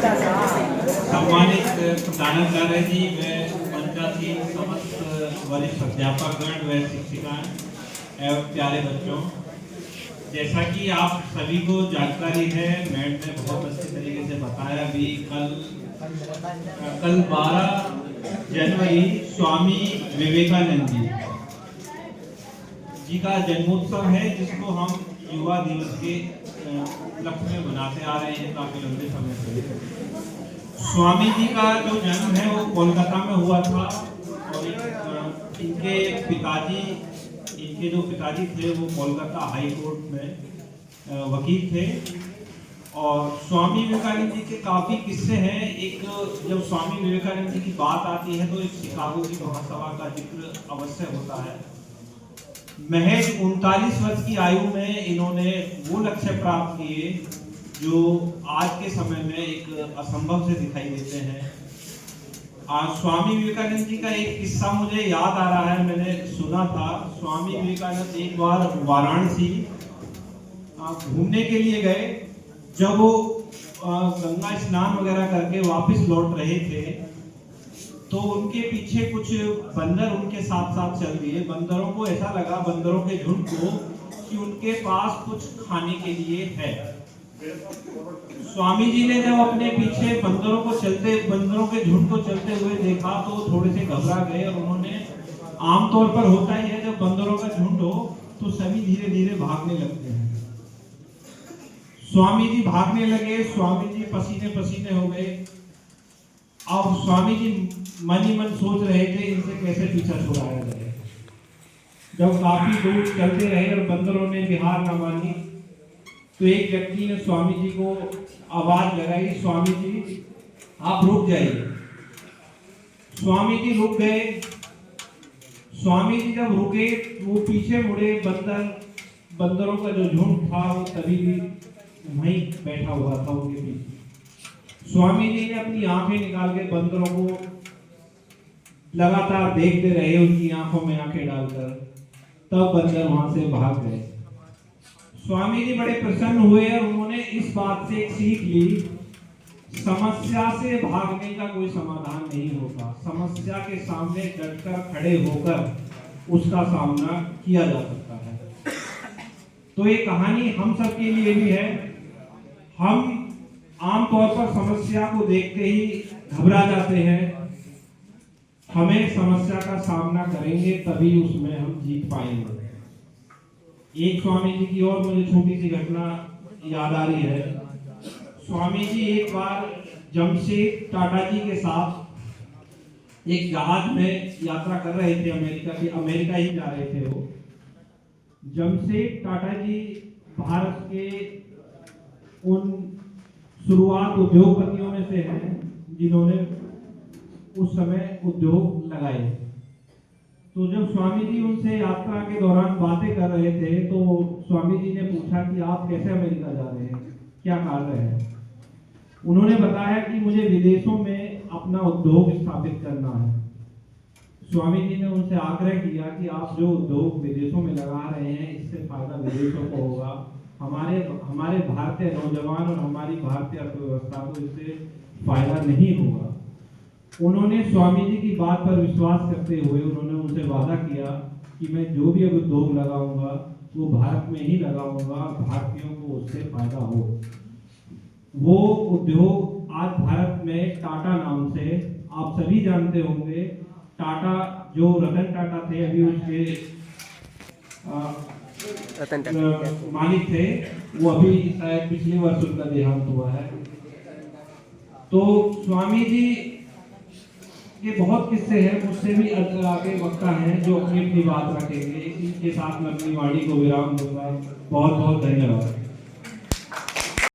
सम्मानित प्रधानाचार्य जी व पंचायती समस्त वरिष्ठ अध्यापकगण व शिक्षिकाएं एवं प्यारे बच्चों, जैसा कि आप सभी को जानकारी है, मैम ने बहुत अच्छे तरीके से बताया भी। कल 12 जनवरी स्वामी विवेकानंद जी का जन्मोत्सव है, जिसको हम युवा दिवस के उपलक्ष्य में मनाते आ रहे हैं काफी लंबे समय से। स्वामी जी का जो जन्म है वो कोलकाता में हुआ था और इनके जो पिताजी थे वो कोलकाता हाई कोर्ट में वकील थे। और स्वामी विवेकानंद जी के काफी किस्से हैं। एक जब स्वामी विवेकानंद जी की बात आती है तो एक शिकागो की महासभा का जिक्र अवश्य होता है। महज 39 वर्ष की आयु में इन्होंने वो लक्ष्य प्राप्त किए जो आज के समय में एक असंभव से दिखाई देते हैं। आज स्वामी विवेकानंद जी का एक किस्सा मुझे याद आ रहा है, मैंने सुना था। स्वामी विवेकानंद एक बार वाराणसी घूमने के लिए गए। जब वो गंगा स्नान वगैरह करके वापस लौट रहे थे तो उनके पीछे कुछ बंदर उनके साथ साथ चल दिए। बंदरों को ऐसा लगा, बंदरों के झुंड को, कि उनके पास कुछ खाने के लिए है। स्वामी जी ने जब अपने पीछे बंदरों के झुंड को चलते हुए देखा तो थोड़े से घबरा गए। और उन्होंने, आमतौर पर होता ही है जब बंदरों का झुंड हो तो सभी धीरे धीरे भागने लगते हैं। स्वामी जी भागने लगे, स्वामी जी पसीने पसीने हो गए। अब स्वामी जी मन ही मन सोच रहे थे इनसे कैसे पीछा छुड़ाया जाए। जब काफी दूर चलते रहे और बंदरों ने भी हार न मानी तो एक व्यक्ति ने स्वामी जी को आवाज लगाई, स्वामी जी आप रुक जाइए। स्वामी जी रुक गए। स्वामी जी जब रुके वो पीछे मुड़े, बंदरों का जो झुंड था वो तभी भी वहीं बैठा हुआ था उनके पीछे। स्वामी जी ने अपनी आंखें निकाल के बंदरों को लगातार देखते रहे, उनकी आंखों में आंखें डालकर। तब बंदर वहां से भाग गए। स्वामी जी बड़े प्रसन्न हुए और उन्होंने इस बात से एक सीख ली, समस्या से भागने का कोई समाधान नहीं होता। समस्या के सामने डटकर खड़े होकर उसका सामना किया जा सकता है। तो ये कहानी हम सब के लिए भी है। हम आमतौर पर समस्या को देखते ही घबरा जाते हैं। हमें समस्या का सामना करेंगे तभी उसमें हम जीत पाएंगे। एक स्वामी जी की और मुझे छोटी सी घटना याद आ रही है। स्वामी जी एक बार जमशेद टाटा जी के साथ एक जहाज में यात्रा कर रहे थे, अमेरिका ही जा रहे थे वो। जमशेद टाटा जी भारत के उन शुरुआत उद्योगपतियों में से हैं जिन्होंने उस समय उद्योग लगाए। तो जब स्वामी जी उनसे यात्रा के दौरान बातें कर रहे थे तो स्वामी जी ने पूछा कि आप कैसे अमेरिका जा रहे हैं, क्या कार्य है। उन्होंने बताया कि मुझे विदेशों में अपना उद्योग स्थापित करना है। स्वामी जी ने उनसे आग्रह किया कि आप जो उद्योग विदेशों में लगा रहे हैं इससे फायदा विदेशों को होगा, हमारे भारतीय नौजवान और हमारी भारतीय अर्थव्यवस्था को इससे फायदा नहीं होगा। उन्होंने स्वामी जी की बात पर विश्वास करते हुए उन्होंने उनसे वादा किया कि मैं जो भी अब उद्योग लगाऊंगा वो भारत में ही लगाऊंगा, भारतीयों को उससे फायदा हो। वो उद्योग आज भारत में टाटा नाम से, आप सभी जानते होंगे, टाटा जो रतन टाटा थे अभी उसके मालिक थे, वो अभी शायद पिछले वर्ष उनका देहांत हुआ है। तो स्वामी जी के बहुत किस्से हैं, मुझसे भी आगे वक्ता हैं जो अपनी अपनी बात रखेंगे। इसी के साथ मैं अपनी वाणी को विराम दूंगा। बहुत बहुत धन्यवाद।